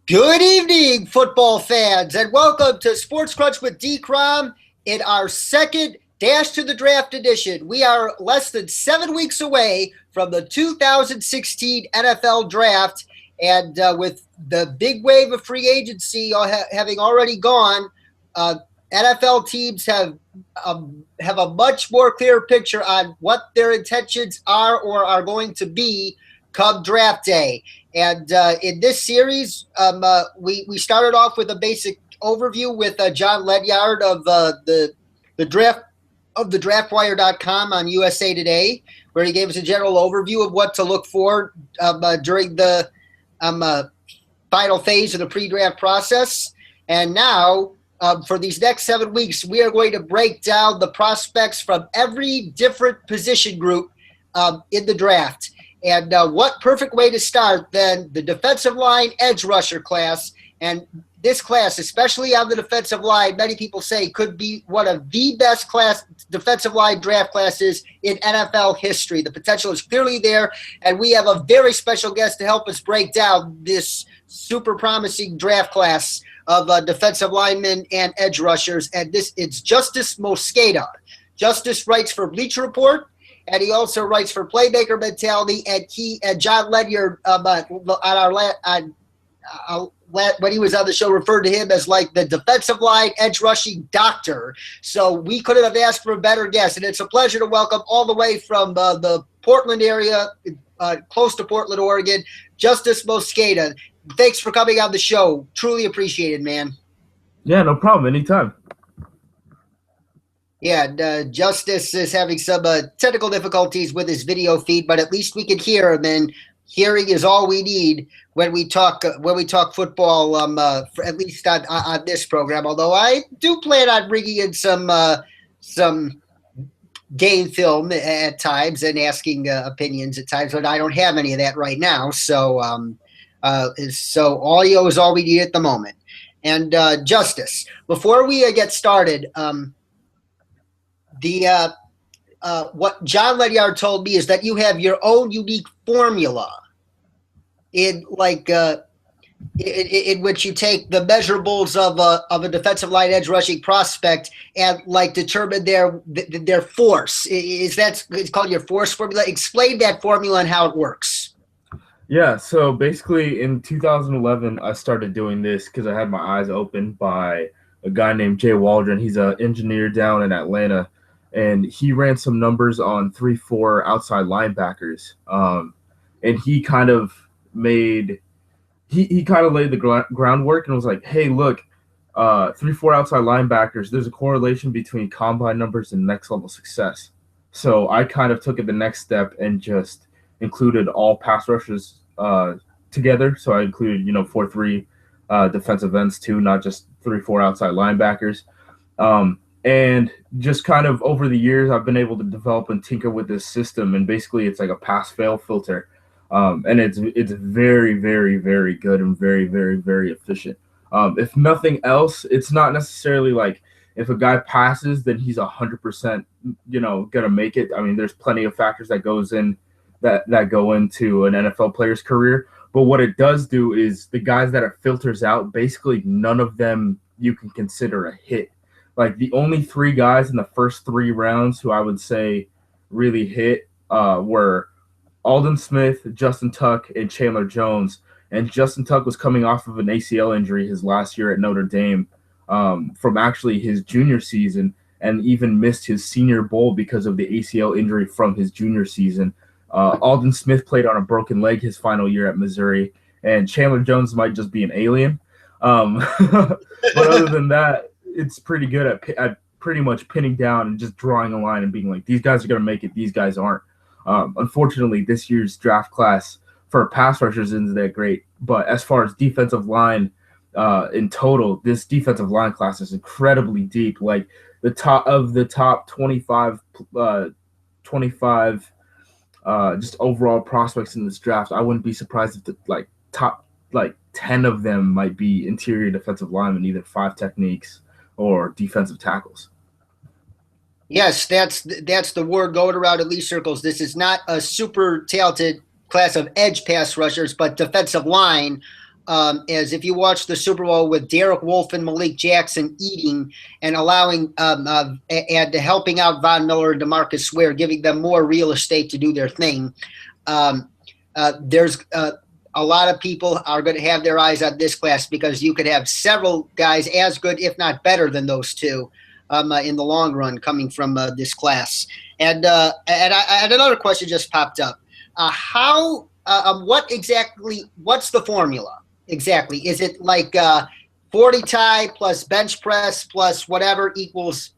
Good evening, football fans, and welcome to Sports Crunch with DKROM in our second Dash to the Draft edition. We are less than 7 weeks away from the 2016 NFL Draft, and with the big wave of free agency having already gone, NFL teams have a much more clear picture on what their intentions are or are going to be come draft day. And in this series, we started off with a basic overview with John Ledyard of the draft of the draftwire.com on USA Today, where he gave us a general overview of what to look for during the final phase of the pre-draft process. And now, for these next 7 weeks, we are going to break down the prospects from every different position group in the draft. And what perfect way to start than the defensive line edge rusher class. And this class, especially on the defensive line, many people say could be one of the best class defensive line draft classes in NFL history. The potential is clearly there, and we have a very special guest to help us break down this super promising draft class of defensive linemen and edge rushers. And it's Justis Mosqueda. Justis writes for Bleacher Report, and he also writes for Playmaker Mentality. And John Ledyard when he was on the show referred to him as like the defensive line edge rushing doctor. So we couldn't have asked for a better guest, and it's a pleasure to welcome all the way from the Portland area, close to Portland, Oregon, Justis Mosqueda. Thanks for coming on the show. Truly appreciated, man. Yeah, no problem. Anytime. Yeah, Justis is having some technical difficulties with his video feed, but at least we can hear him, and hearing is all we need when we talk football. For at least on this program. Although I do plan on bringing in some game film at times and asking opinions at times, but I don't have any of that right now. So audio is all we need at the moment. And Justis, before we get started, what John Ledyard told me is that you have your own unique formula in which you take the measurables of a defensive line edge rushing prospect and determine their force. It's called your force formula? Explain that formula and how it works. Yeah, so basically in 2011, I started doing this because I had my eyes opened by a guy named Jay Waldron. He's an engineer down in Atlanta. And he ran some numbers on 3-4 outside linebackers. And he kind of laid the groundwork and was like, hey, look, 3-4 outside linebackers, there's a correlation between combine numbers and next level success. So I kind of took it the next step and just included all pass rushers together. So I included, 4-3 defensive ends too, not just 3-4 outside linebackers. And just kind of over the years, I've been able to develop and tinker with this system. And basically, it's like a pass-fail filter. And it's very, very, very good and very, very, very efficient. If nothing else, it's not necessarily like if a guy passes, then he's 100%, going to make it. I mean, there's plenty of factors that go into an NFL player's career. But what it does do is the guys that it filters out, basically none of them you can consider a hit. Like the only 3 guys in the first 3 rounds who I would say really hit were Aldon Smith, Justin Tuck, and Chandler Jones. And Justin Tuck was coming off of an ACL injury his last year at Notre Dame from actually his junior season, and even missed his Senior Bowl because of the ACL injury from his junior season. Aldon Smith played on a broken leg his final year at Missouri, and Chandler Jones might just be an alien. But other than that, it's pretty good at pretty much pinning down and just drawing a line and being like, these guys are going to make it, these guys aren't. Unfortunately, this year's draft class for pass rushers isn't that great. But as far as defensive line in total, this defensive line class is incredibly deep. Like the top 25 just overall prospects in this draft, I wouldn't be surprised if the top 10 of them might be interior defensive linemen, either 5 techniques or defensive tackles. Yes, that's the word going around in these circles. This is not a super talented class of edge pass rushers, but defensive line. as if you watch the Super Bowl with Derek Wolfe and Malik Jackson eating and allowing and helping out Von Miller and DeMarcus Ware, giving them more real estate to do their thing. There's a lot of people are going to have their eyes on this class because you could have several guys as good, if not better, than those two in the long run coming from this class. And another question just popped up. What's the formula exactly? Is it like 40 tie plus bench press plus whatever equals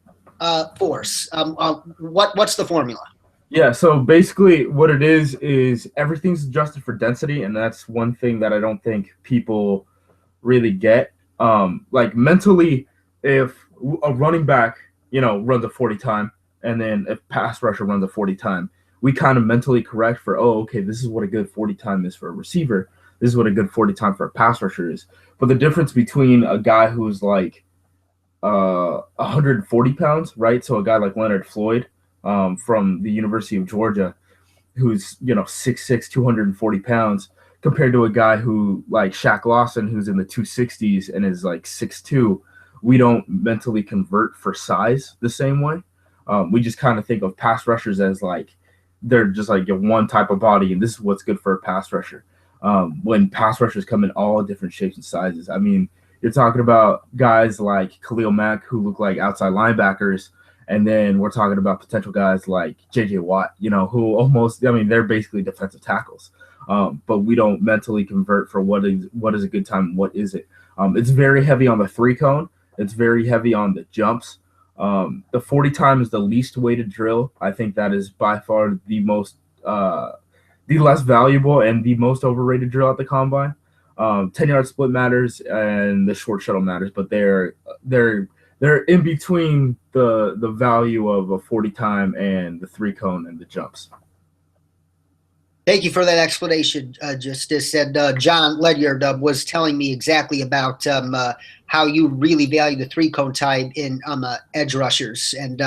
force? What's the formula? Yeah, so basically what it is everything's adjusted for density, and that's one thing that I don't think people really get. Like mentally, if a running back, runs a 40 time, and then if pass rusher runs a 40 time, we kind of mentally correct for, okay, this is what a good 40 time is for a receiver. This is what a good 40 time for a pass rusher is. But the difference between a guy who's like 140 pounds, right? So a guy like Leonard Floyd, from the University of Georgia, who's 6'6", 240 pounds, compared to a guy who like Shaq Lawson, who's in the 260s and is like 6'2". We don't mentally convert for size the same way. We just kind of think of pass rushers as like they're just like one type of body, and this is what's good for a pass rusher. When pass rushers come in all different shapes and sizes, I mean, you're talking about guys like Khalil Mack who look like outside linebackers. And then we're talking about potential guys like J.J. Watt, who almost, they're basically defensive tackles. But we don't mentally convert for what is a good time and what is it. It's very heavy on the 3-cone. It's very heavy on the jumps. The 40 time is the least weighted drill. I think that is by far the less valuable and the most overrated drill at the combine. 10-yard split matters and the short shuttle matters, but they're in between the value of a 40 time and the 3-cone and the jumps. Thank you for that explanation, Justis. And John Ledyard was telling me exactly about how you really value the 3-cone type in edge rushers. And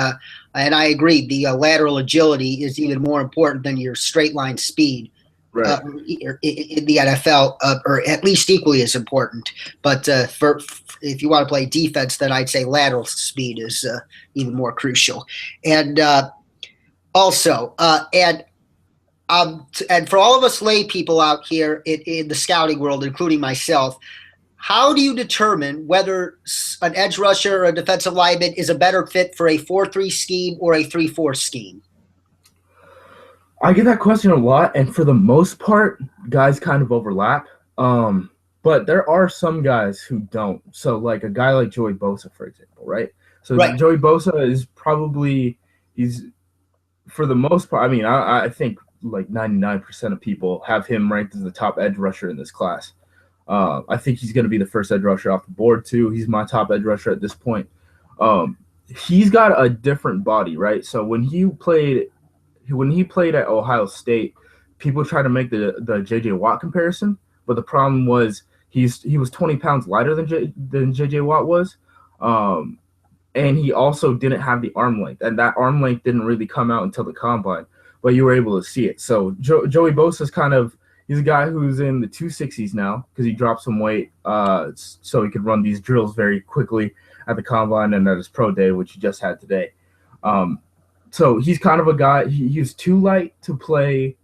I agree, the lateral agility is even more important than your straight line speed. Right. In the NFL, or at least equally as important. But if you want to play defense, then I'd say lateral speed is even more crucial. And also, and for all of us lay people out here in the scouting world, including myself, how do you determine whether an edge rusher or a defensive lineman is a better fit for a 4-3 scheme or a 3-4 scheme? I get that question a lot, and for the most part, guys kind of overlap. But there are some guys who don't. So, like a guy like Joey Bosa, for example, right? So right. Joey Bosa is he's for the most part. I mean, I think like 99% of people have him ranked as the top edge rusher in this class. I think he's going to be the first edge rusher off the board too. He's my top edge rusher at this point. He's got a different body, right? So when he played at Ohio State, people try to make the J.J. Watt comparison, but the problem was he was 20 pounds lighter than J.J. Watt was, and he also didn't have the arm length, and that arm length didn't really come out until the combine, but you were able to see it. So Joey Bosa he's a guy who's in the 260s now because he dropped some weight, so he could run these drills very quickly at the combine and at his pro day, which he just had today. So he's kind of a guy, he's too light to play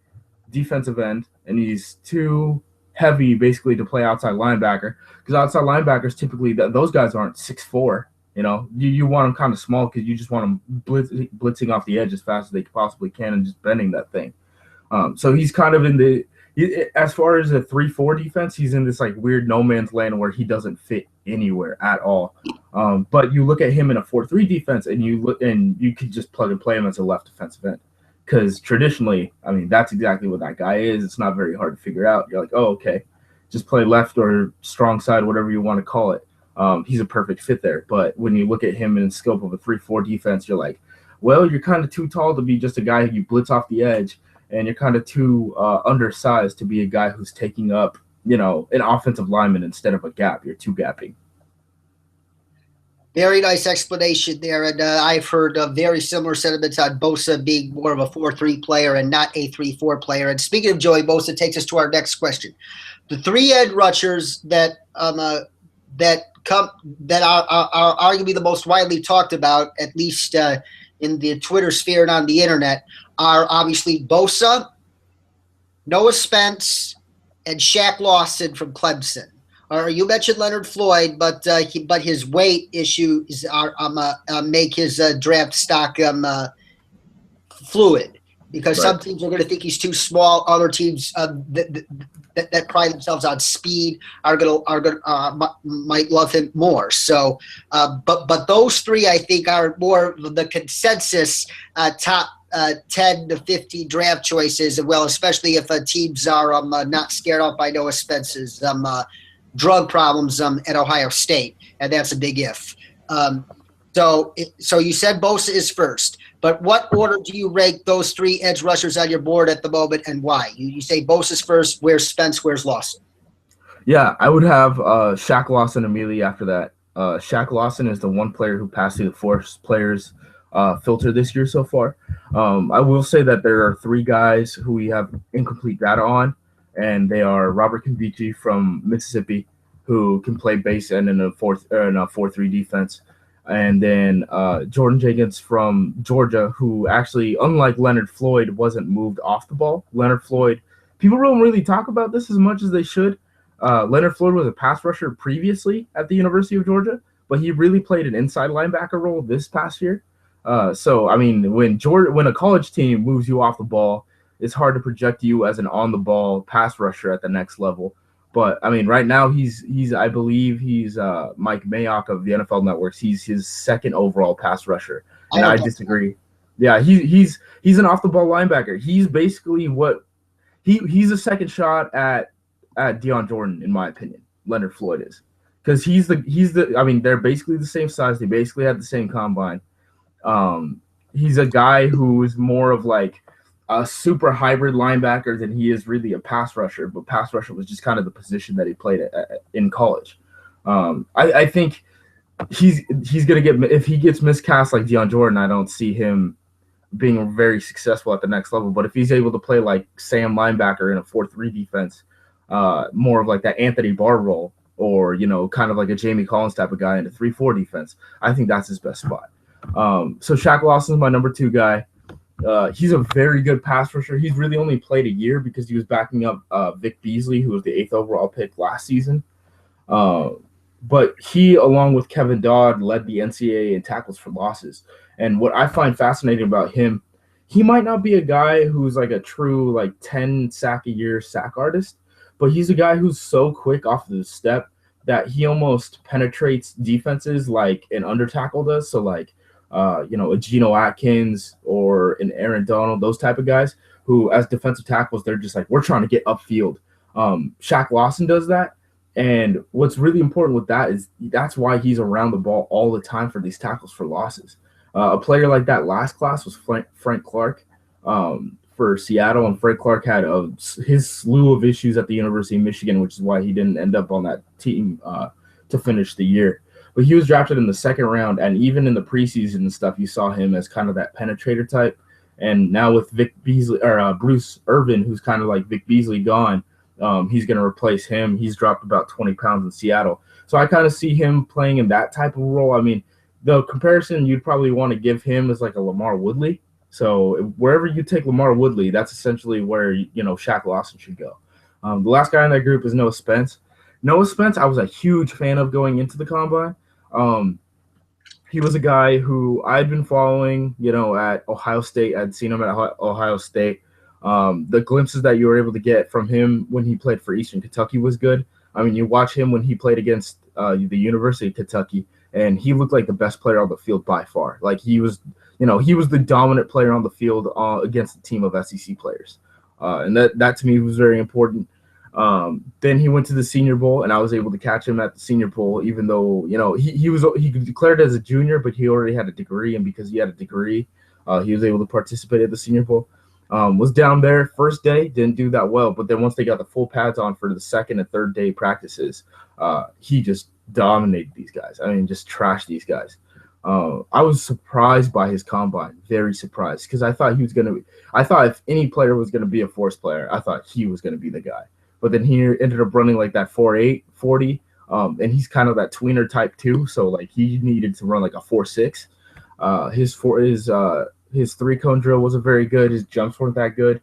defensive end, and he's too heavy basically to play outside linebacker, because outside linebackers typically, those guys aren't 6'4". You want them kind of small because you just want them blitzing off the edge as fast as they possibly can and just bending that thing. So he's kind of as far as a 3-4 defense, he's in this like weird no man's land where he doesn't fit anywhere at all. But you look at him in a 4-3 defense, and you could just plug and play him as a left defensive end, because traditionally, I mean, that's exactly what that guy is. It's not very hard to figure out. You're like, oh, okay, just play left or strong side, whatever you want to call it. He's a perfect fit there. But when you look at him in the scope of a 3-4 defense, you're like, well, you're kind of too tall to be just a guy who you blitz off the edge, and you're kind of too undersized to be a guy who's taking up, an offensive lineman instead of a gap. You're two gapping. Very nice explanation there, and I've heard very similar sentiments on Bosa being more of a 4-3 player and not a 3-4 player. And speaking of Joey Bosa, takes us to our next question. The three edge rushers that are arguably the most widely talked about, at least in the Twitter sphere and on the internet, are obviously Bosa, Noah Spence, and Shaq Lawson from Clemson. You mentioned Leonard Floyd, but his weight issues make his draft stock fluid, because Right. some teams are going to think he's too small. Other teams that pride themselves on speed might love him more. So, but those three, I think, are more the consensus top 10 to 15 draft choices. Well, especially if teams are not scared off by Noah Spence's drug problems at Ohio State, and that's a big if. So you said Bosa is first, but what order do you rank those three edge rushers on your board at the moment, and why? You say Bosa's first. Where's Spence? Where's Lawson? Yeah, I would have Shaq Lawson immediately after that. Shaq Lawson is the one player who passed through the force players filter this year so far. I will say that there are three guys who we have incomplete data on, and they are Robert Kimbichi from Mississippi, who can play base end in a 4-3 defense, and then Jordan Jenkins from Georgia, who actually, unlike Leonard Floyd, wasn't moved off the ball. Leonard Floyd, people don't really talk about this as much as they should. Leonard Floyd was a pass rusher previously at the University of Georgia, but he really played an inside linebacker role this past year. So, I mean, when a college team moves you off the ball, it's hard to project you as an on-the-ball pass rusher at the next level. But, I mean, right now I believe he's Mike Mayock of the NFL Networks. He's his second overall pass rusher, and I disagree. Yeah, he's an off-the-ball linebacker. He's basically he's a second shot at Deion Jordan, in my opinion. Leonard Floyd is, because he's the. I mean, they're basically the same size. They basically had the same combine. He's a guy who is more of like a super hybrid linebacker than he is really a pass rusher, but pass rusher was just kind of the position that he played in college. I think he's going to get, if he gets miscast like Deion Jordan, I don't see him being very successful at the next level. But if he's able to play like Sam linebacker in a 4-3 defense, more of like that Anthony Barr role, or, kind of like a Jamie Collins type of guy in a 3-4 defense, I think that's his best spot. So Shaq Lawson's my number 2 guy. He's a very good pass rusher. He's really only played a year because he was backing up Vic Beasley, who was the 8th overall pick last season. But he, along with Kevin Dodd, led the NCAA in tackles for losses. And what I find fascinating about him, he might not be a guy who's like a true like 10 sack a year sack artist, but he's a guy who's so quick off of the step that he almost penetrates defenses like an under tackle does. So like, a Geno Atkins or an Aaron Donald, those type of guys who, as defensive tackles, they're just like, we're trying to get upfield. Shaq Lawson does that. And what's really important with that is that's why he's around the ball all the time for these tackles for losses. A player like that last class was Frank Clark for Seattle, and Frank Clark had his slew of issues at the University of Michigan, which is why he didn't end up on that team to finish the year. But he was drafted in the 2nd round, and even in the preseason and stuff, you saw him as kind of that penetrator type. And now with Vic Beasley or Bruce Irvin, who's kind of like Vic Beasley gone, he's going to replace him. He's dropped about 20 pounds in Seattle. So I kind of see him playing in that type of role. I mean, the comparison you'd probably want to give him is like a Lamar Woodley. So wherever you take Lamar Woodley, that's essentially where, Shaq Lawson should go. The last guy in that group is Noah Spence. Noah Spence, I was a huge fan of going into the combine. He was a guy who I'd been following, at Ohio State. I'd seen him at Ohio State. The glimpses that you were able to get from him when he played for Eastern Kentucky was good. I mean, you watch him when he played against the University of Kentucky, and he looked like the best player on the field by far. Like he was the dominant player on the field against a team of SEC players. And that to me was very important. Then he went to the Senior Bowl, and I was able to catch him at the Senior Bowl, even though, he declared as a junior, but he already had a degree. And because he had a degree, he was able to participate at the Senior Bowl. Was down there first day, didn't do that well, but then once they got the full pads on for the second and third day practices, he just dominated these guys. I mean, just trashed these guys. I was surprised by his combine, very surprised, because I thought if any player was going to be a force player, I thought he was going to be the guy. But then he ended up running like that 4.8, 40, and he's kind of that tweener type too, so like he needed to run like a 4.6. His 3-cone drill wasn't very good. His jumps weren't that good.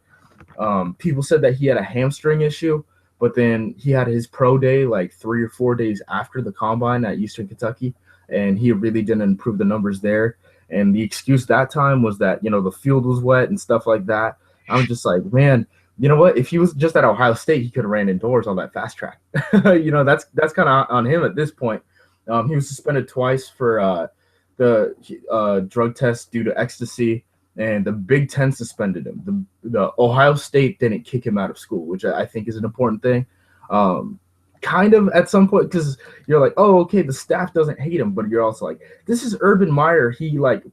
People said that he had a hamstring issue, but then he had his pro day like 3 or 4 days after the combine at Eastern Kentucky, and he really didn't improve the numbers there. And the excuse that time was that, the field was wet and stuff like that. I'm just like, man, you know what? If he was just at Ohio State, he could have ran indoors on that fast track. That's kind of on him at this point. He was suspended twice for the drug test due to ecstasy, and the Big Ten suspended him. The Ohio State didn't kick him out of school, which I think is an important thing. Kind of at some point, because you're like, oh, okay, the staff doesn't hate him, but you're also like, this is Urban Meyer.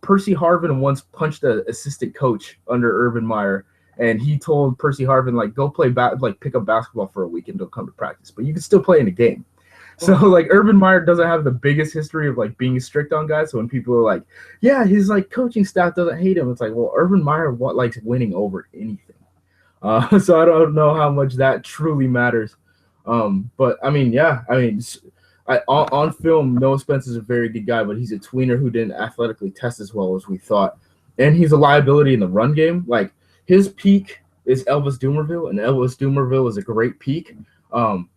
Percy Harvin once punched an assistant coach under Urban Meyer, and he told Percy Harvin, like, go play pick up basketball for a week and don't come to practice, but you can still play in a game. So, like, Urban Meyer doesn't have the biggest history of, like, being strict on guys. So when people are like, yeah, his, like, coaching staff doesn't hate him, it's like, well, Urban Meyer likes winning over anything. So I don't know how much that truly matters. But, I mean, yeah. I mean, on film, Noah Spence is a very good guy, but he's a tweener who didn't athletically test as well as we thought. And he's a liability in the run game. Like, his peak is Elvis Dumervil, and Elvis Dumervil is a great peak.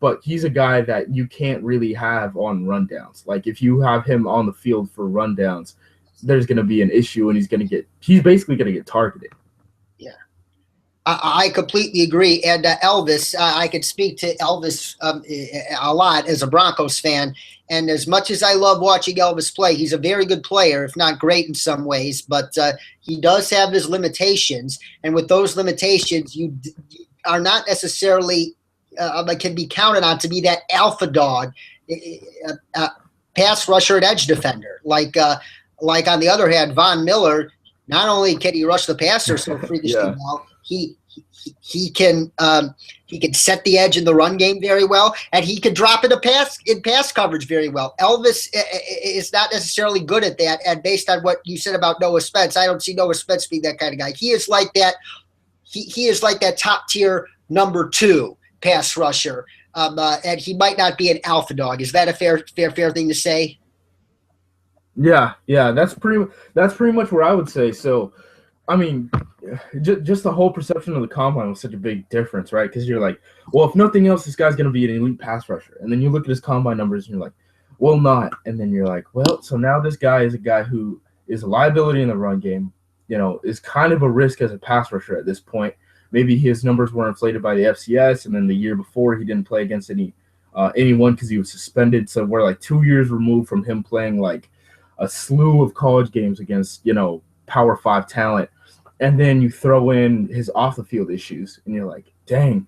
But he's a guy that you can't really have on rundowns. Like, if you have him on the field for rundowns, there's going to be an issue, and he's basically going to get targeted. Yeah, I completely agree. And Elvis, I could speak to Elvis a lot as a Broncos fan. And as much as I love watching Elvis play, he's a very good player, if not great in some ways. But he does have his limitations. And with those limitations, you are not necessarily can be counted on to be that alpha dog, pass rusher and edge defender. Like on the other hand, Von Miller, not only can he rush the passer so freakishly well, he can set the edge in the run game very well, and he can drop in pass coverage very well. Elvis is not necessarily good at that, and based on what you said about Noah Spence, I don't see Noah Spence being that kind of guy. He is like that. He is like that top tier number 2 pass rusher, and he might not be an alpha dog. Is that a fair thing to say? Yeah, that's pretty much where I would say. So, I mean, just the whole perception of the combine was such a big difference, right? Because you're like, well, if nothing else, this guy's going to be an elite pass rusher, and then you look at his combine numbers and you're like, well, not, and then you're like, well, so now this guy is a guy who is a liability in the run game, is kind of a risk as a pass rusher at this point. Maybe his numbers were inflated by the FCS, and then the year before he didn't play against anyone because he was suspended. So we're like 2 years removed from him playing like a slew of college games against, Power 5 talent. And then you throw in his off the field issues, and you're like, dang,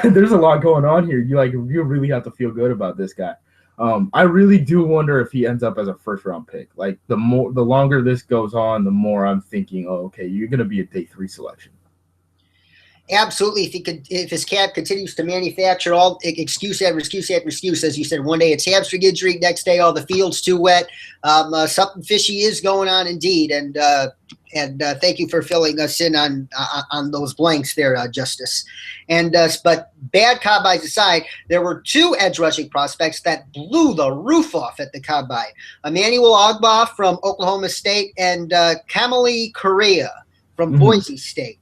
there's a lot going on here. You really have to feel good about this guy. I really do wonder if he ends up as a first round pick. Like, the longer this goes on, the more I'm thinking, oh, okay, you're going to be a day 3 selection. Absolutely. If his camp continues to manufacture all excuse after excuse, as you said, one day it's hamstring injury, next day all the field's too wet. Something fishy is going on indeed, and thank you for filling us in on those blanks there, Justis. And but bad combines aside, there were 2 edge rushing prospects that blew the roof off at the combine: Emmanuel Ogbah from Oklahoma State and Kamali Correa from Boise State.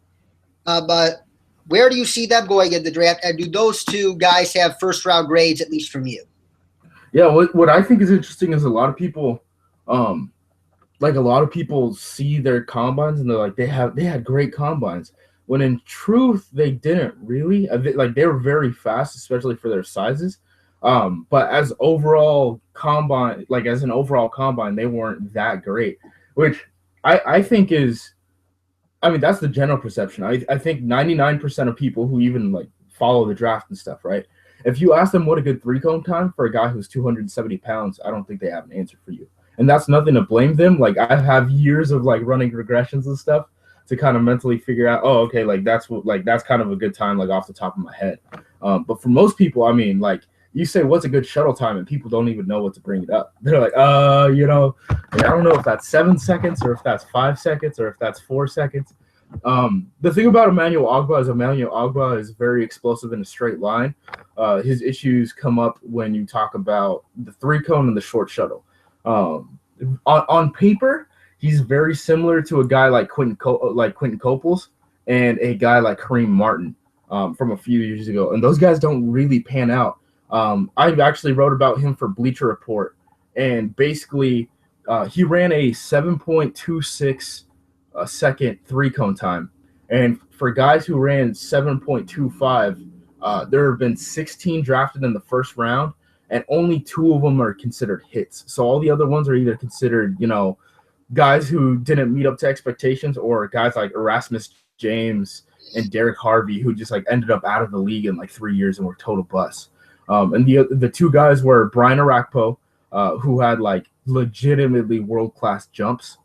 But where do you see them going in the draft? And do those 2 guys have first-round grades, at least from you? Yeah, what I think is interesting is a lot of people see their combines and they're like, they had great combines, when in truth they didn't really. Like, they were very fast, especially for their sizes. But as an overall combine, they weren't that great, which I think is. I mean, that's the general perception. I think 99% of people who even like follow the draft and stuff, right? If you ask them what a good 3-cone time for a guy who's 270 pounds, I don't think they have an answer for you. And that's nothing to blame them. Like, I have years of like running regressions and stuff, to kind of mentally figure out, oh, okay, like that's kind of a good time, like off the top of my head. But for most people, I mean, like you say, what's a good shuttle time, and people don't even know what to bring it up. They're like, I don't know if that's 7 seconds or if that's 5 seconds or if that's 4 seconds. The thing about Emmanuel Ogbah is very explosive in a straight line. His issues come up when you talk about the 3-cone and the short shuttle. On paper, he's very similar to a guy like Quentin Coples and a guy like Kareem Martin from a few years ago, and those guys don't really pan out. I actually wrote about him for Bleacher Report, and basically he ran a 7.26 second 3-cone time, and for guys who ran 7.25, there have been 16 drafted in the first round, and only 2 of them are considered hits. So all the other ones are either considered, guys who didn't meet up to expectations, or guys like Erasmus James and Derek Harvey who just like ended up out of the league in like 3 years and were total busts. And the 2 guys were Brian Arakpo, who had like legitimately world-class jumps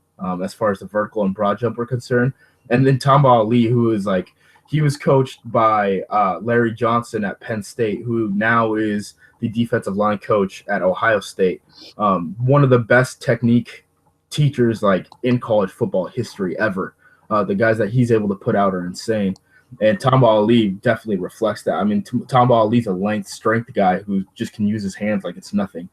as far as the vertical and broad jump were concerned, and then Tamba Ali, who is like, he was coached by Larry Johnson at Penn State, who now is the defensive line coach at Ohio State. One of the best technique teachers like in college football history ever. The guys that he's able to put out are insane. And Tamba Ali definitely reflects that. I mean, Tamba Ali's a length strength guy who just can use his hands like it's nothing.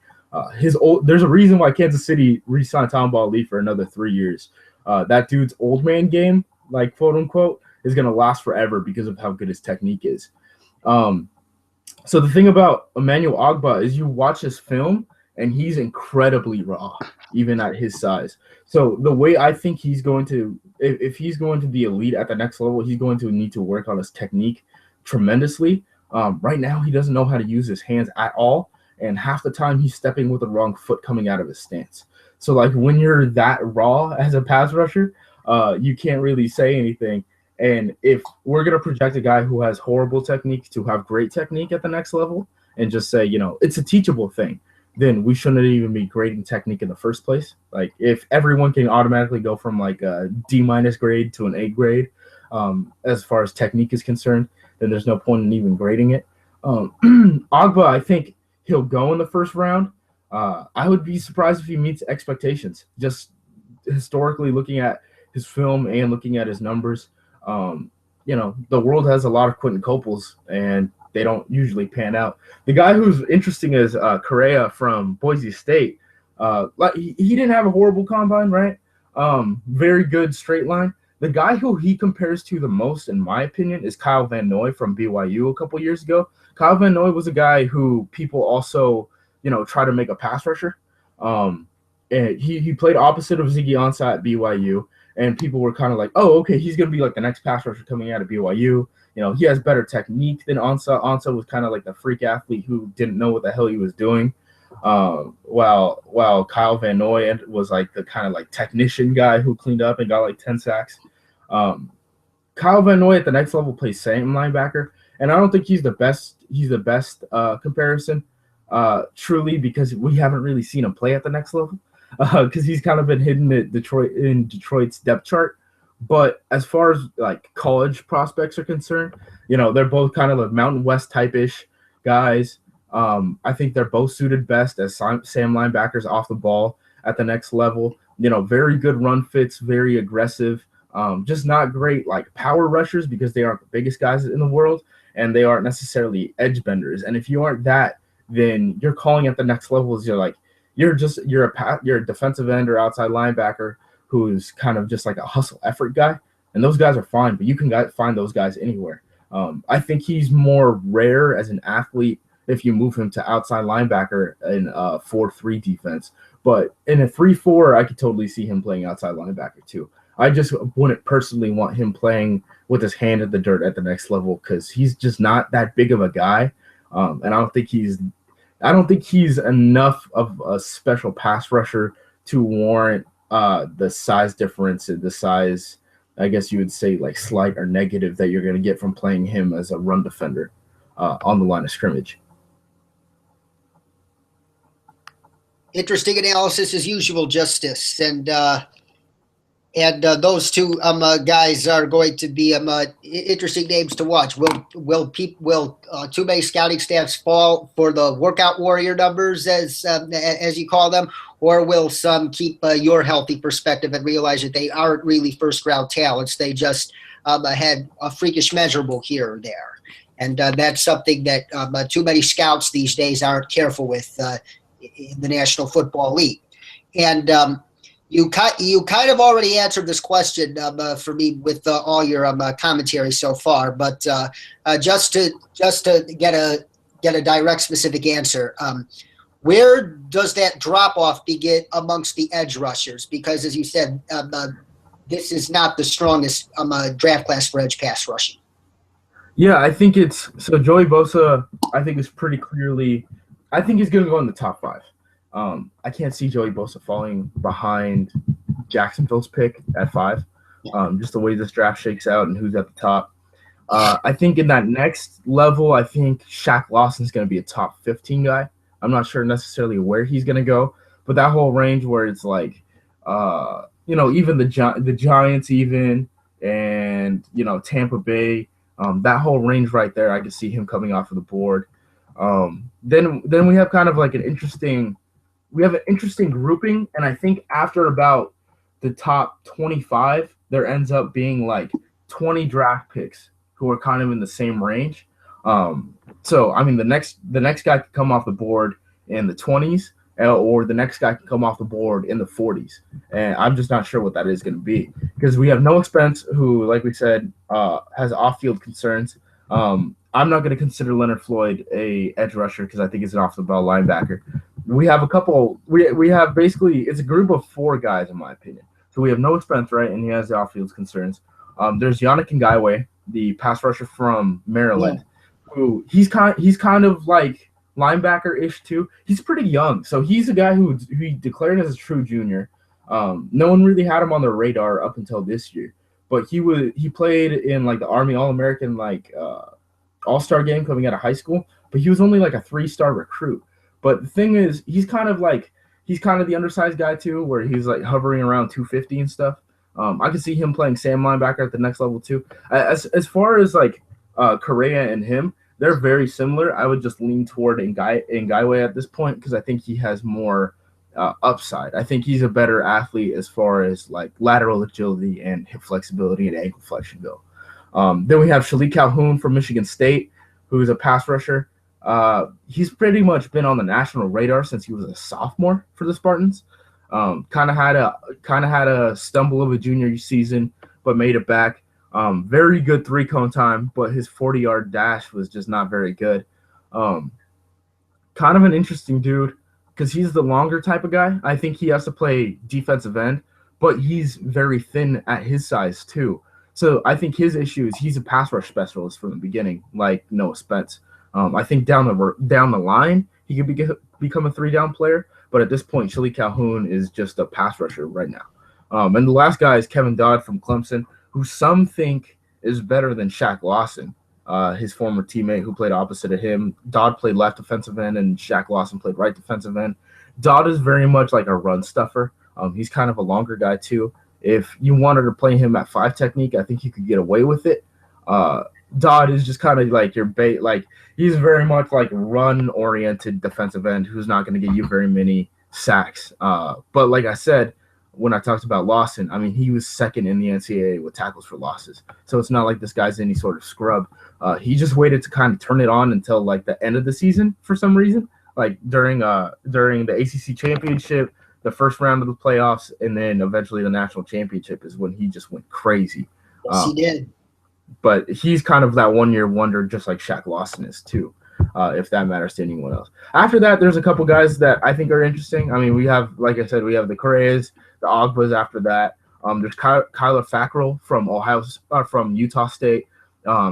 There's a reason why Kansas City re-signed Tamba Ali for another 3 years. That dude's old man game, like quote unquote, is going to last forever because of how good his technique is. So the thing about Emmanuel Ogbah is you watch his film and he's incredibly raw, even at his size. So the way I think he's going to, if he's going to be elite at the next level, he's going to need to work on his technique tremendously. Right now, he doesn't know how to use his hands at all. And half the time he's stepping with the wrong foot coming out of his stance. So like when you're that raw as a pass rusher, you can't really say anything. And if we're going to project a guy who has horrible technique to have great technique at the next level and just say, it's a teachable thing, then we shouldn't even be grading technique in the first place. Like if everyone can automatically go from like a D- grade to an A grade as far as technique is concerned, then there's no point in even grading it. Ogbah, I think he'll go in the first round. I would be surprised if he meets expectations, just historically looking at his film and looking at his numbers. The world has a lot of Quentin Coples, and they don't usually pan out. The guy who's interesting is Correa from Boise State. He didn't have a horrible combine, right? Very good straight line. The guy who he compares to the most, in my opinion, is Kyle Van Noy from BYU a couple years ago. Kyle Van Noy was a guy who people also, try to make a pass rusher. And he played opposite of Ziggy Ansah at BYU. And people were kind of like, oh, okay, he's going to be like the next pass rusher coming out of BYU. He has better technique than Ansah. Ansah was kind of like the freak athlete who didn't know what the hell he was doing. While Kyle Van Noy was like the kind of like technician guy who cleaned up and got like 10 sacks. Kyle Van Noy at the next level plays same linebacker. And I don't think he's the best comparison, truly, because we haven't really seen him play at the next level. Because he's kind of been hidden at Detroit's depth chart. But as far as like college prospects are concerned, they're both kind of like Mountain West type-ish guys. I think they're both suited best as Sam linebackers off the ball at the next level. Very good run fits, very aggressive. Just not great like power rushers because they aren't the biggest guys in the world, and they aren't necessarily edge benders. And if you aren't that, then you're calling at the next levels. You're a defensive end or outside linebacker who's kind of just like a hustle effort guy, and those guys are fine, but you can find those guys anywhere. I think he's more rare as an athlete if you move him to outside linebacker in a 4-3 defense, but in a 3-4, I could totally see him playing outside linebacker too. I just wouldn't personally want him playing with his hand in the dirt at the next level because he's just not that big of a guy, and I don't think he's enough of a special pass rusher to warrant the size difference and the size, I guess you would say, like slight or negative that you're going to get from playing him as a run defender on the line of scrimmage. Interesting analysis as usual, Justis. And And those two guys are going to be interesting names to watch. Will too many scouting staffs fall for the workout warrior numbers, as you call them, or will some keep your healthy perspective and realize that they aren't really first round talents? They just had a freakish measurable here or there, and that's something that too many scouts these days aren't careful with in the National Football League, and. You kind of already answered this question for me with all your commentary so far, but just to get a direct, specific answer, where does that drop off begin amongst the edge rushers? Because as you said, this is not the strongest draft class for edge pass rushing. Yeah, I think it's so. Joey Bosa, I think, is pretty clearly. I think he's going to go in the top 5. I can't see Joey Bosa falling behind Jacksonville's pick at 5. Just the way this draft shakes out and who's at the top. I think in that next level, I think Shaq Lawson's going to be a top 15 guy. I'm not sure necessarily where he's going to go, but that whole range where it's like, even the Giants even, and, Tampa Bay, that whole range right there, I could see him coming off of the board. Then we have kind of like an interesting grouping, and I think after about the top 25, there ends up being like 20 draft picks who are kind of in the same range. So I mean, the next guy could come off the board in the 20s, or the next guy can come off the board in the 40s, and I'm just not sure what that is going to be, because we have Noah Spence, who, like we said, has off-field concerns. I'm not going to consider Leonard Floyd a edge rusher because I think he's an off-the-ball linebacker. We have a couple. We have basically, it's a group of 4 guys in my opinion. So we have Noah Spence, right, and he has the off-field concerns. There's Yannick Ngakoue, the pass rusher from Maryland, who he's kind of like linebacker-ish too. He's pretty young, so he's a guy who he declared as a true junior. No one really had him on their radar up until this year, but he played in like the Army All-American All-Star game coming out of high school, but he was only like a 3-star recruit. But the thing is, he's kind of the undersized guy too, where he's like hovering around 250 and stuff. I could see him playing Sam linebacker at the next level too. As far as like Correa and him, they're very similar. I would just lean toward Ngakoue at this point because I think he has more upside. I think he's a better athlete as far as like lateral agility and hip flexibility and ankle flexion go. Then we have Shalik Calhoun from Michigan State, who's a pass rusher. He's pretty much been on the national radar since he was a sophomore for the Spartans. Kind of had a stumble of a junior season, but made it back. Very good 3-cone time, but his 40-yard dash was just not very good. Kind of an interesting dude because he's the longer type of guy. I think he has to play defensive end, but he's very thin at his size too. So I think his issue is he's a pass rush specialist from the beginning, like Noah Spence. I think down the line he could become a 3-down player, but at this point, Shalik Calhoun is just a pass rusher right now. And the last guy is Kevin Dodd from Clemson, who some think is better than Shaq Lawson, his former teammate who played opposite of him. Dodd played left defensive end, and Shaq Lawson played right defensive end. Dodd is very much like a run stuffer. He's kind of a longer guy too. If you wanted to play him at 5 technique, I think you could get away with it. Dodd is just kind of like your bait. Like he's very much like run-oriented defensive end who's not going to get you very many sacks. But like I said, when I talked about Lawson, I mean, he was second in the NCAA with tackles for losses. So it's not like this guy's any sort of scrub. He just waited to kind of turn it on until like the end of the season for some reason, like during the ACC championship, the first round of the playoffs, and then eventually the national championship is when he just went crazy. Yes, he did. But he's kind of that one-year wonder, just like Shaq Lawson is too, if that matters to anyone else. After that, there's a couple guys that I think are interesting. I mean, we have, like I said, we have the Correas, the Ogbas after that. There's Kyler Fackrell from Utah State.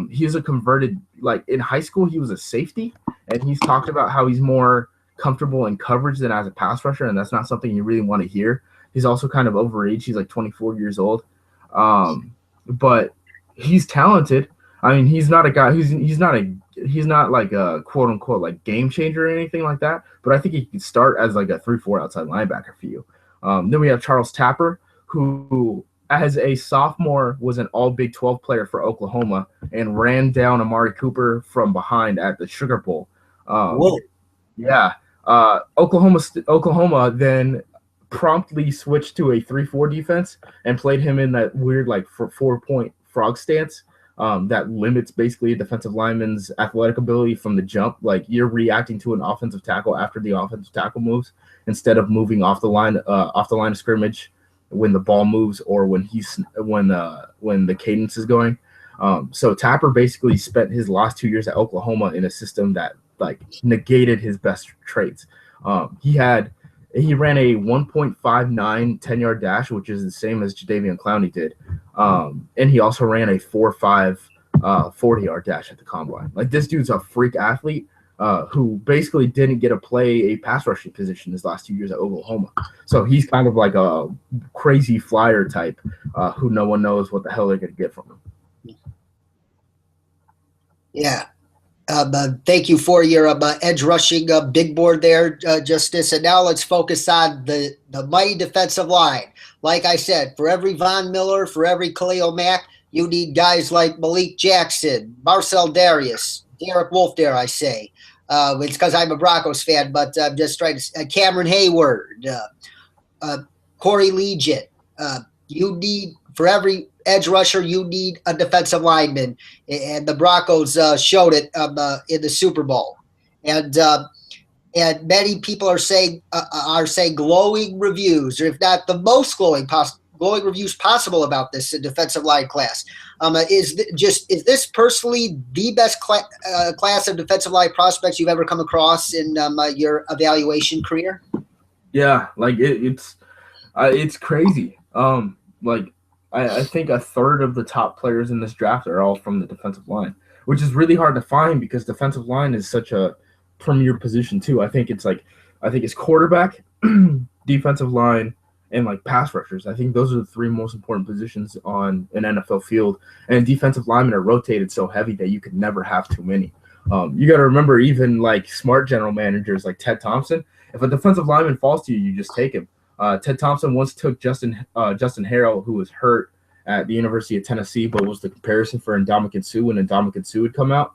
He's a converted, like in high school, he was a safety, and he's talked about how he's more comfortable in coverage than as a pass rusher, and that's not something you really want to hear. He's also kind of overage. He's like 24 years old. But he's talented. I mean, he's not a guy he's not like a quote unquote like game changer or anything like that. But I think he could start as like a 3-4 outside linebacker for you. Then we have Charles Tapper, who as a sophomore, was an all Big 12 player for Oklahoma and ran down Amari Cooper from behind at the Sugar Bowl. Whoa. Yeah. Oklahoma then promptly switched to a 3-4 defense and played him in that weird like 4-point frog stance that limits basically a defensive lineman's athletic ability from the jump. Like you're reacting to an offensive tackle after the offensive tackle moves instead of moving off the line of scrimmage when the ball moves or when the cadence is going. So Tapper basically spent his last 2 years at Oklahoma in a system that like negated his best traits. He ran a 1.59 10-yard dash, which is the same as Jadeveon Clowney did. And he also ran a 4.5 40-yard dash at the combine. Like this dude's a freak athlete who basically didn't get to play a pass rushing position his last 2 years at Oklahoma. So he's kind of like a crazy flyer type who no one knows what the hell they're going to get from him. Yeah. Thank you for your edge rushing big board there, Justis. And now let's focus on the mighty defensive line. Like I said, for every Von Miller, for every Khalil Mack, you need guys like Malik Jackson, Marcel Darius, Derek Wolfe, dare I say. It's because I'm a Broncos fan, but I'm just trying to Cameron Hayward, Corey Legion. You need, for every edge rusher, you need a defensive lineman, and the Broncos showed it in the Super Bowl. And many people are saying glowing reviews, or if not the most glowing reviews possible about this defensive line class. Is this personally the best class of defensive line prospects you've ever come across in your evaluation career? Yeah, like it's crazy. I think a third of the top players in this draft are all from the defensive line, which is really hard to find because defensive line is such a premier position too. I think it's quarterback, defensive line, and like pass rushers. I think those are the three most important positions on an NFL field. And defensive linemen are rotated so heavy that you could never have too many. You got to remember, even like smart general managers like Ted Thompson, if a defensive lineman falls to you, you just take him. Ted Thompson once took Justin Harrell, who was hurt at the University of Tennessee, but was the comparison for Ndamukong Suh when Ndamukong Suh had come out.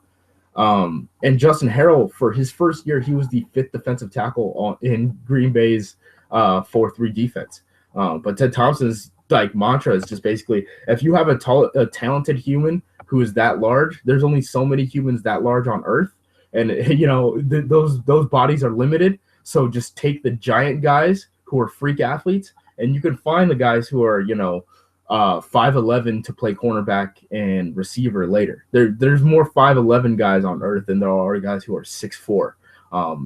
And Justin Harrell, for his first year, he was the 5th defensive tackle in Green Bay's 4-3 defense. But Ted Thompson's like mantra is just basically, if you have a talented human who is that large, there's only so many humans that large on Earth, and those bodies are limited. So just take the giant guys who are freak athletes, and you can find the guys who are 5'11" to play cornerback and receiver later. There's more 5'11" guys on Earth than there are guys who are 6'4",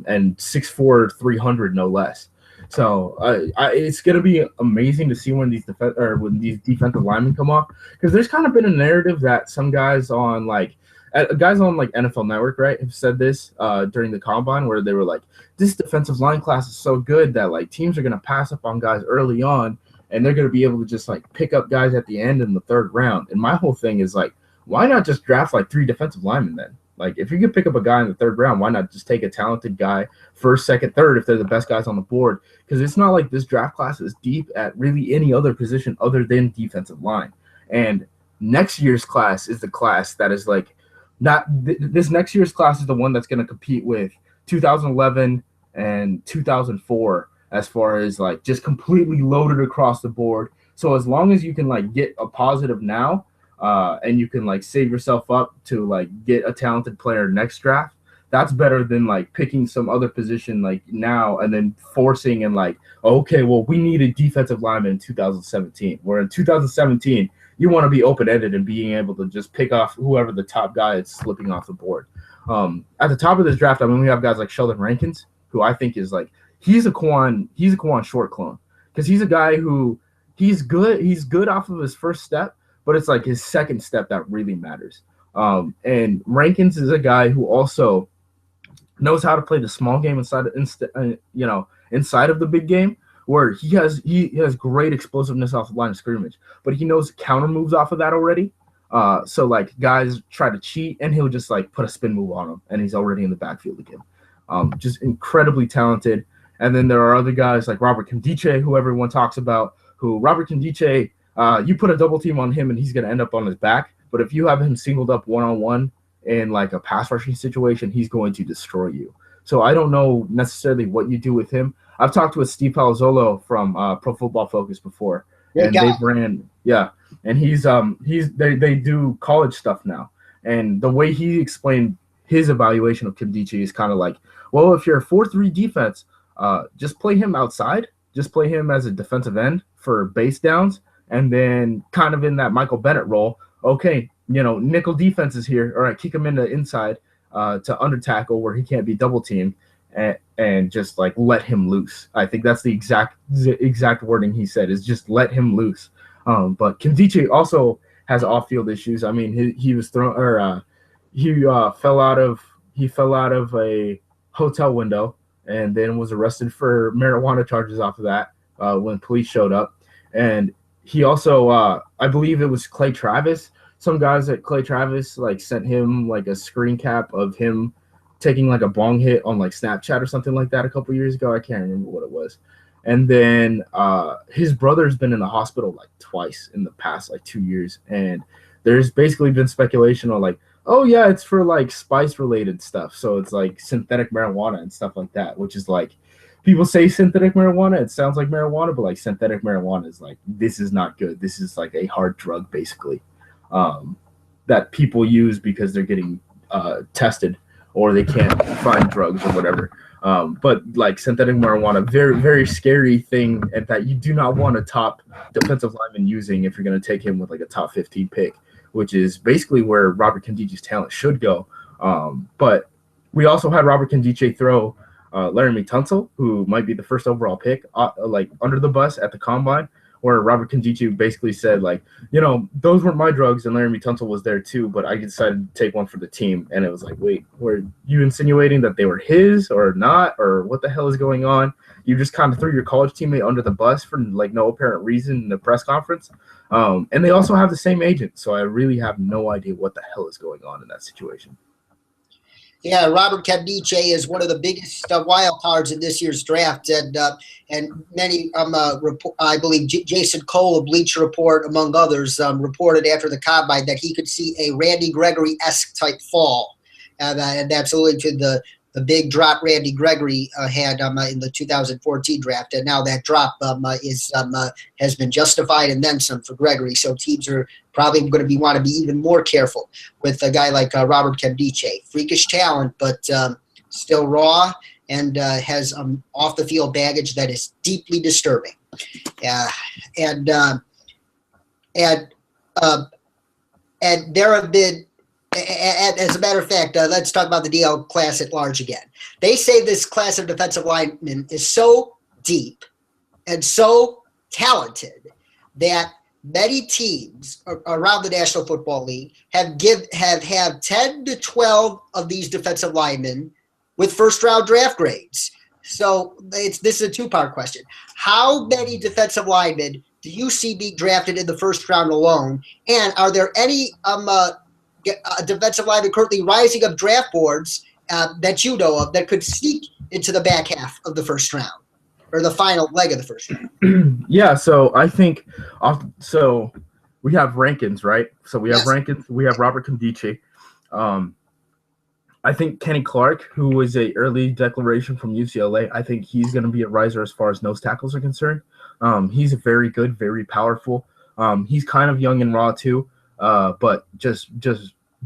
and 6'4", 300 no less. So it's going to be amazing to see when these defensive linemen come off, because there's kind of been a narrative that some guys on like NFL Network, right, have said this during the combine, where they were like, this defensive line class is so good that like teams are going to pass up on guys early on, and they're going to be able to just like pick up guys at the end in the 3rd round. And my whole thing is like, why not just draft like 3 defensive linemen then? Like, if you could pick up a guy in the 3rd round, why not just take a talented guy 1st, 2nd, 3rd if they're the best guys on the board? Because it's not like this draft class is deep at really any other position other than defensive line. And next year's class is the class that is like, this next year's class is the one that's going to compete with 2011 and 2004 as far as like just completely loaded across the board. So as long as you can like get a positive now, and you can like save yourself up to like get a talented player next draft, that's better than like picking some other position like now and then forcing and like, okay, well, we need a defensive lineman in 2017. Where in 2017, you want to be open-ended and being able to just pick off whoever the top guy is slipping off the board. At the top of this draft, I mean, we have guys like Sheldon Rankins, who I think is like, he's a Quan Short clone, because he's a guy who he's good off of his first step, but it's like his second step that really matters. And Rankins is a guy who also knows how to play the small game inside of the big game, where he has great explosiveness off the line of scrimmage, but he knows counter moves off of that already. So like guys try to cheat, and he'll just like put a spin move on him, and he's already in the backfield again. Just incredibly talented. And then there are other guys like Robert Nkemdiche, who everyone talks about. Who Robert Nkemdiche, you put a double team on him and he's going to end up on his back. But if you have him singled up one-on-one in like a pass rushing situation, he's going to destroy you. So I don't know necessarily what you do with him. I've talked with Steve Palazzolo from Pro Football Focus before, and they've ran, and they do college stuff now. And the way he explained his evaluation of Kimdichie is kind of like, well, if you're a 4-3 defense, just play him outside, just play him as a defensive end for base downs, and then kind of in that Michael Bennett role. Okay, nickel defense is here. All right, kick him into inside to under tackle where he can't be double teamed, and just like let him loose. I think that's the exact wording he said, is just let him loose. But Kimdichie also has off-field issues. I mean, he was thrown, or he fell out of a hotel window and then was arrested for marijuana charges off of that when police showed up. And he also, I believe it was Clay Travis. Some guys at Clay Travis like sent him like a screen cap of him taking like a bong hit on like Snapchat or something like that a couple years ago. I can't remember what it was. And then his brother's been in the hospital like twice in the past like 2 years. And there's basically been speculation on like, oh yeah, it's for like spice related stuff. So it's like synthetic marijuana and stuff like that, which is like, people say synthetic marijuana, it sounds like marijuana, but like synthetic marijuana is like, this is not good. This is like a hard drug basically that people use because they're getting tested or they can't find drugs or whatever. But like synthetic marijuana, very, very scary thing, and that you do not want a top defensive lineman using if you're going to take him with like a top 15 pick, which is basically where Robert Nkemdiche's talent should go. But we also had Robert Nkemdiche throw Laramie Tunsil, who might be the first overall pick, like under the bus at the combine, where Robert Nkemdiche basically said, like, those weren't my drugs, and Laramie Tunsil was there too, but I decided to take one for the team. And it was like, wait, were you insinuating that they were his or not, or what the hell is going on? You just kind of threw your college teammate under the bus for like no apparent reason in the press conference. And they also have the same agent, so I really have no idea what the hell is going on in that situation. Yeah, Robert Nkemdiche is one of the biggest wild cards in this year's draft, and many, I believe, Jason Cole of Bleacher Report, among others, reported after the combine that he could see a Randy Gregory-esque type fall, and absolutely to the big drop Randy Gregory had in the 2014 draft, and now that drop has been justified and then some for Gregory. So teams are probably going to want to be even more careful with a guy like Robert Nkemdiche. Freakish talent, but still raw and has off the field baggage that is deeply disturbing. And there have been. As a matter of fact, let's talk about the DL class at large again. They say this class of defensive linemen is so deep and so talented that many teams around the National Football League have 10 to 12 of these defensive linemen with first-round draft grades. So this is a two-part question. How many defensive linemen do you see being drafted in the first round alone? And are there any defensive lineman currently rising up draft boards that you know of that could sneak into the back half of the first round or the final leg of the first round? Yeah, so I think so we have Rankins, right? So we have Rankins, we have Robert Nkemdiche. I think Kenny Clark, who was a early declaration from UCLA, I think he's going to be a riser as far as nose tackles are concerned. He's very good, very powerful. He's kind of young and raw too, but just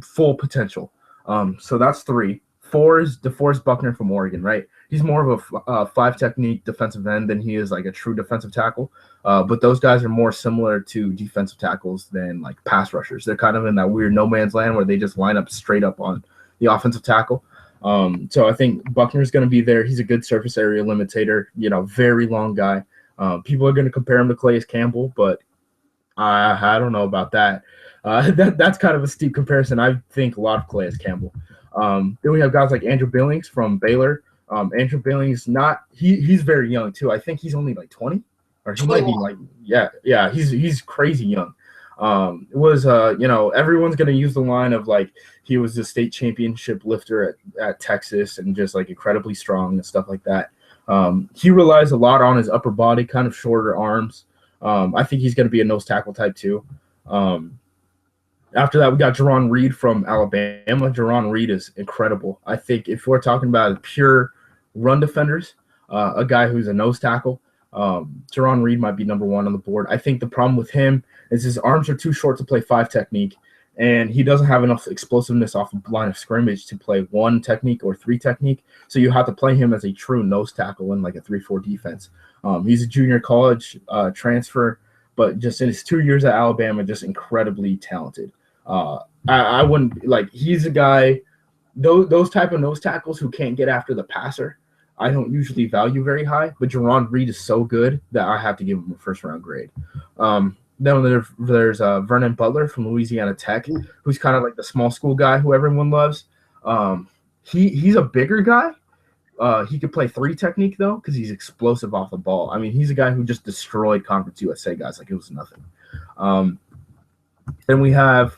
full potential. So that's 3. 4 is DeForest Buckner from Oregon, right? He's more of a 5 technique defensive end than he is like a true defensive tackle. But those guys are more similar to defensive tackles than like pass rushers. They're kind of in that weird no man's land where they just line up straight up on the offensive tackle. So I think Buckner's going to be there. He's a good surface area limitator, very long guy. People are going to compare him to Calais Campbell, but I don't know about that. That's kind of a steep comparison. I think a lot of Calais Campbell. Then we have guys like Andrew Billings from Baylor. Andrew Billings, he's very young too. I think he's only like 20, or he might be like, he's crazy young. Everyone's gonna use the line of like he was the state championship lifter at Texas and just like incredibly strong and stuff like that. He relies a lot on his upper body, kind of shorter arms. I think he's going to be a nose tackle type too. After that, we got Jerron Reed from Alabama. Jerron Reed is incredible. I think if we're talking about pure run defenders, a guy who's a nose tackle, Jerron Reed might be number one on the board. I think the problem with him is his arms are too short to play 5 technique, and he doesn't have enough explosiveness off the line of scrimmage to play 1 technique or 3 technique. So you have to play him as a true nose tackle in like a 3-4 defense. He's a junior college transfer, but just in his 2 years at Alabama, just incredibly talented. I wouldn't like. He's a guy. Those type of nose tackles who can't get after the passer, I don't usually value very high. But Jerron Reed is so good that I have to give him a first-round grade. Then there's Vernon Butler from Louisiana Tech, who's kind of like the small school guy who everyone loves. He's a bigger guy. He could play 3 technique though, because he's explosive off the ball. I mean, he's a guy who just destroyed Conference USA guys like it was nothing. Then we have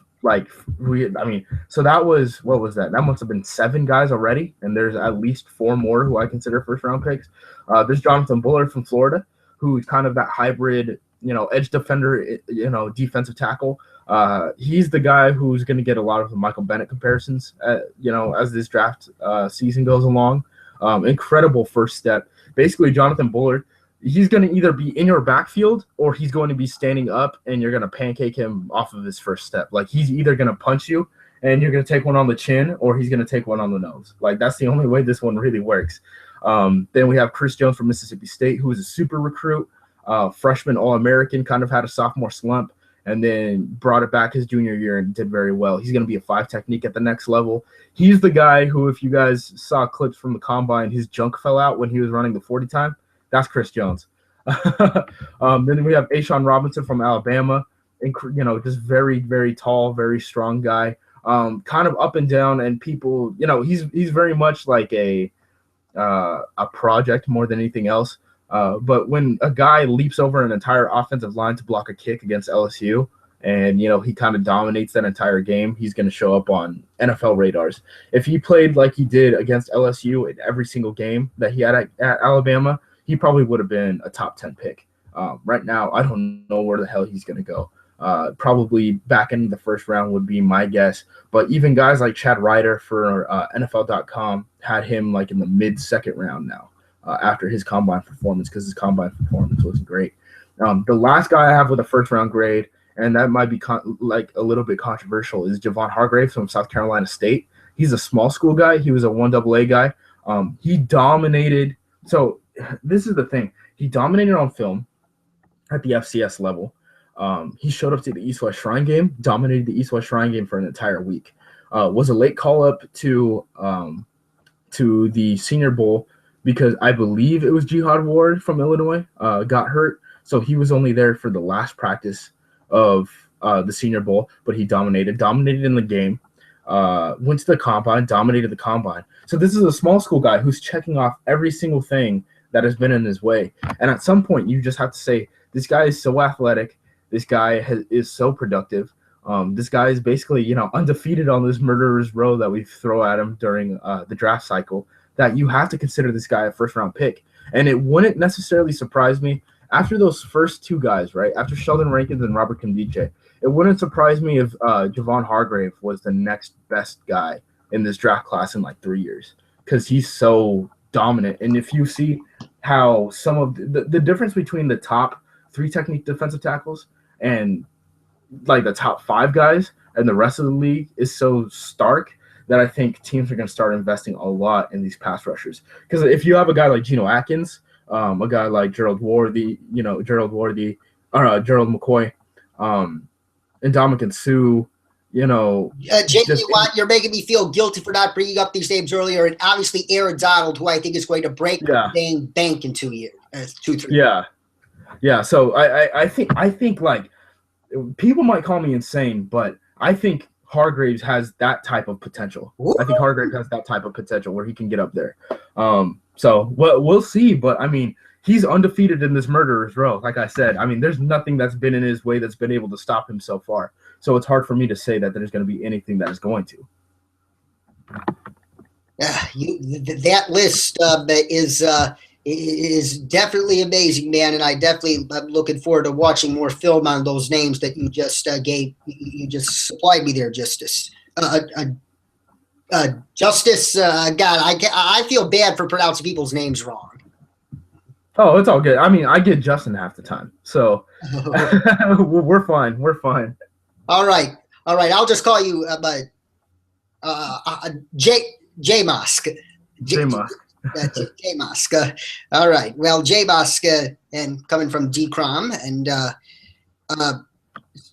so that was, what was that? That must have been 7 guys already, and there's at least 4 more who I consider first-round picks. There's Jonathan Bullard from Florida, who's kind of that hybrid, edge defender, defensive tackle. He's the guy who's going to get a lot of the Michael Bennett comparisons, as this draft season goes along. Incredible first step. Basically, Jonathan Bullard, he's going to either be in your backfield or he's going to be standing up and you're going to pancake him off of his first step. Like, he's either going to punch you and you're going to take one on the chin or he's going to take one on the nose. Like, that's the only way this one really works. Then we have Chris Jones from Mississippi State, who is a super recruit, freshman All-American, kind of had a sophomore slump, and then brought it back his junior year and did very well. He's going to be a 5 technique at the next level. He's the guy who, if you guys saw clips from the combine, his junk fell out when he was running the 40 time. That's Chris Jones. Then we have Ashawn Robinson from Alabama, just very, very tall, very strong guy. Kind of up and down, and people, he's very much like a project more than anything else. But when a guy leaps over an entire offensive line to block a kick against LSU, and he kind of dominates that entire game, he's going to show up on NFL radars. If he played like he did against LSU in every single game that he had at Alabama, he probably would have been a top 10 pick. Right now, I don't know where the hell he's going to go. Probably back in the first round would be my guess. But even guys like Chad Ryder for NFL.com had him like in the mid-second round now after his combine performance, because his combine performance wasn't great. The last guy I have with a first-round grade, and that might be a little bit controversial, is Javon Hargrave from South Carolina State. He's a small school guy. He was a 1AA guy. He dominated. So this is the thing. He dominated on film at the FCS level. He showed up to the East-West Shrine game, dominated the East-West Shrine game for an entire week. Was a late call-up to the Senior Bowl because I believe it was Jihad Ward from Illinois got hurt. So he was only there for the last practice of the Senior Bowl, but he dominated in the game. Went to the combine, dominated the combine. So this is a small school guy who's checking off every single thing that has been in his way. And at some point, you just have to say, this guy is so athletic. This guy is so productive. This guy is basically, undefeated on this murderer's row that we throw at him during the draft cycle, that you have to consider this guy a first-round pick. And it wouldn't necessarily surprise me after those first 2 guys, right? After Sheldon Rankins and Robert Kimdiche, it wouldn't surprise me if Javon Hargrave was the next best guy in this draft class in like 3 years, because he's so dominant. And if you see how some of the difference between the top 3 technique defensive tackles and like the top 5 guys and the rest of the league is so stark, that I think teams are going to start investing a lot in these pass rushers. Because if you have a guy like Geno Atkins, a guy like Gerald McCoy, and Dominican Sue, Jake, you're making me feel guilty for not bringing up these names earlier, and obviously Aaron Donald, who I think is going to break the bank in 2 years, 2-3. Yeah. So I think like people might call me insane, but I think Hargraves has that type of potential. Ooh. I think Hargraves has that type of potential where he can get up there. So we'll see. But I mean, he's undefeated in this murderer's row. Like I said, I mean, there's nothing that's been in his way that's been able to stop him so far. So it's hard for me to say that there's going to be anything that is going to. That list is definitely amazing, man. And I definitely am looking forward to watching more film on those names that you just gave. You just supplied me there, Justice. Justice, God, I feel bad for pronouncing people's names wrong. Oh, it's all good. I mean, I get Justin half the time, so we're fine. We're fine. All right. I'll just call you J Mosk. J Musk. J Mosk. All right. Well, J Mosk, and coming from DKROM, and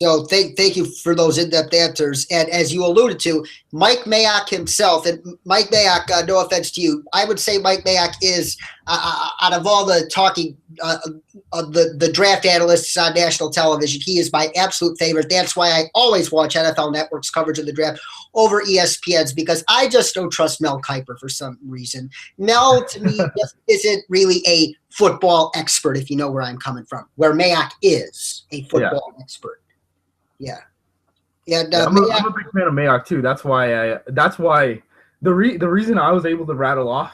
so thank you for those in-depth answers. And as you alluded to, Mike Mayock himself, and Mike Mayock, no offense to you, I would say Mike Mayock is, out of all the talking, the draft analysts on national television, he is my absolute favorite. That's why I always watch NFL Network's coverage of the draft over ESPN's, because I just don't trust Mel Kiper for some reason. Mel, to me, just isn't really a football expert, if you know where I'm coming from, where Mayock is a football expert. Yeah. And I'm a big fan of Mayock too. That's why the reason I was able to rattle off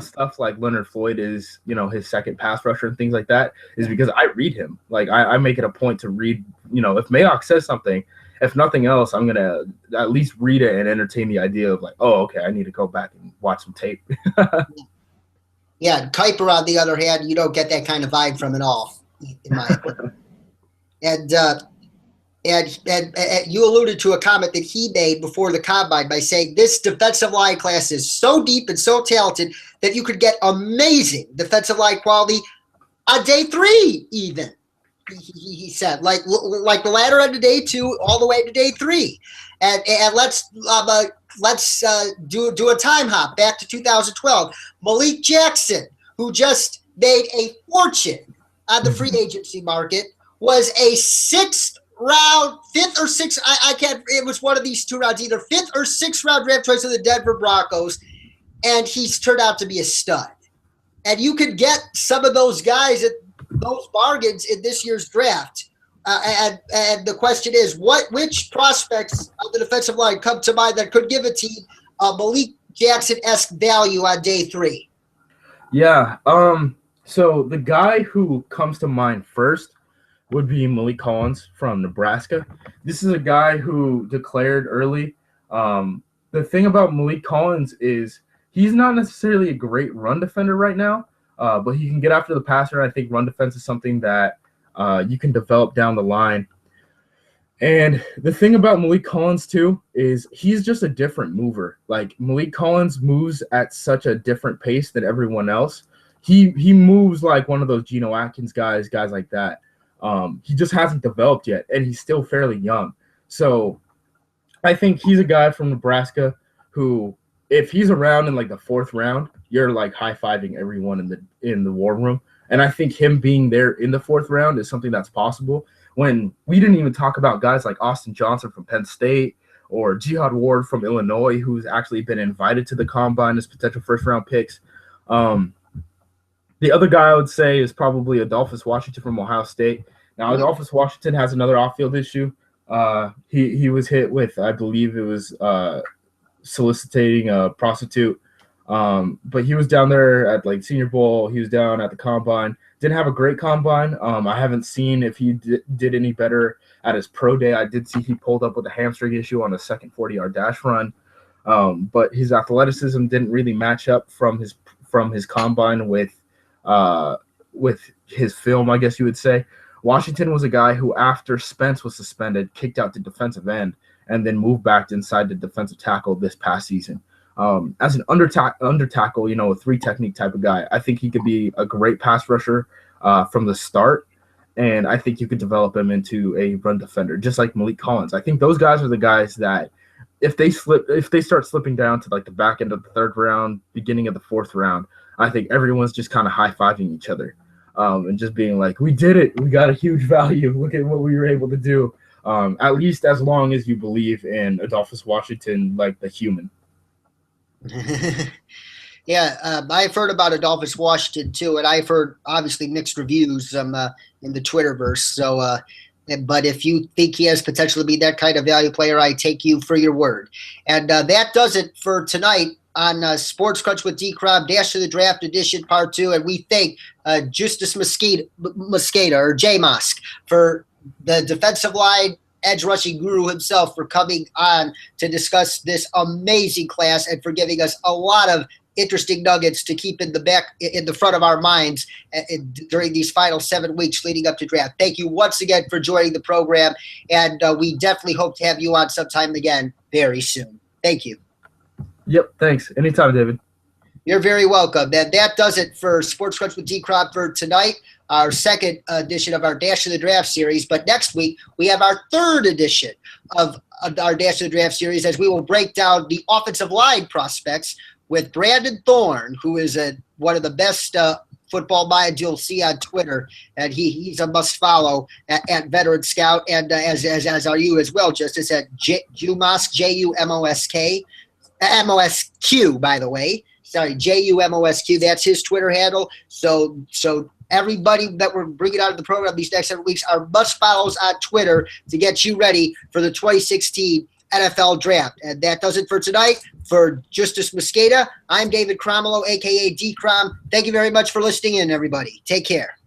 stuff like Leonard Floyd is, his second pass rusher and things like that, is because I read him. Like I make it a point to read, if Mayock says something, if nothing else, I'm gonna at least read it and entertain the idea of like, oh, okay, I need to go back and watch some tape. Yeah, Kuiper, on the other hand, you don't get that kind of vibe from at all, in my opinion. And you alluded to a comment that he made before the combine by saying this defensive line class is so deep and so talented that you could get amazing defensive line quality on day 3 even. He said, like the latter end of day 2 all the way to day 3. And let's do a time hop back to 2012. Malik Jackson, who just made a fortune on the free agency market, was a 6th round, 5th or 6th, I can't, it was one of these 2 rounds, either 5th or 6th round draft choice of the Denver Broncos, and he's turned out to be a stud. And you could get some of those guys at those bargains in this year's draft. And the question is, which prospects of the defensive line come to mind that could give a team a Malik Jackson-esque value on day 3? Yeah. So the guy who comes to mind first would be Malik Collins from Nebraska. This is a guy who declared early. The thing about Malik Collins is he's not necessarily a great run defender right now, but he can get after the passer. I think run defense is something that you can develop down the line. And the thing about Malik Collins, too, is he's just a different mover. Like, Malik Collins moves at such a different pace than everyone else. He moves like one of those Geno Atkins guys like that. He just hasn't developed yet, and he's still fairly young. So I think he's a guy from Nebraska who, if he's around in like the 4th round, you're like high-fiving everyone in the war room. And I think him being there in the 4th round is something that's possible. When we didn't even talk about guys like Austin Johnson from Penn State or Jihad Ward from Illinois, who's actually been invited to the combine as potential 1st-round picks. The other guy I would say is probably Adolphus Washington from Ohio State. Now, Adolphus Washington has another off-field issue. He was hit with, I believe it was soliciting a prostitute. But he was down there at like Senior Bowl. He was down at the combine. Didn't have a great combine. I haven't seen if he did any better at his pro day. I did see he pulled up with a hamstring issue on a second 40-yard dash run. But his athleticism didn't really match up from his combine with his film, I guess you would say. Washington was a guy who, after Spence was suspended, kicked out to defensive end and then moved back inside the defensive tackle this past season. As an under tackle, a 3 technique type of guy, I think he could be a great pass rusher from the start, and I think you could develop him into a run defender, just like Malik Collins. I think those guys are the guys that if they start slipping down to like the back end of the 3rd round, beginning of the 4th round, I think everyone's just kind of high-fiving each other and just being like, we did it. We got a huge value. Look at what we were able to do, at least as long as you believe in Adolphus Washington like the human. Yeah, I've heard about Adolphus Washington too, and I've heard obviously mixed reviews in the Twitterverse. So, but if you think he has potential to be that kind of value player, I take you for your word. And that does it for tonight on Sports Crunch with DKROM, Dash to the Draft Edition Part 2. And we thank Justis Mosqueda, or J-Mosk, for the defensive line edge rushing guru himself, for coming on to discuss this amazing class and for giving us a lot of interesting nuggets to keep in the front of our minds during these final 7 weeks leading up to draft. Thank you once again for joining the program, and we definitely hope to have you on sometime again very soon. Thank you. Yep, thanks. Anytime, David. You're very welcome. And that does it for Sports Crunch with DKROM for tonight, our second edition of our Dash to the Draft series. But next week, we have our third edition of our Dash to the Draft series, as we will break down the offensive line prospects with Brandon Thorne, who is one of the best football minds you'll see on Twitter, and he's a must-follow at Veteran Scout, and as are you as well, Justice, at Jumosk, J-U-M-O-S-K, M-O-S-Q, by the way. Sorry, J-U-M-O-S-Q. That's his Twitter handle. So everybody that we're bringing out of the program these next 7 weeks are must-follows on Twitter to get you ready for the 2016 NFL Draft. And that does it for tonight. For Justis Mosqueda, I'm David Cromwell, a.k.a. DKROM. Thank you very much for listening in, everybody. Take care.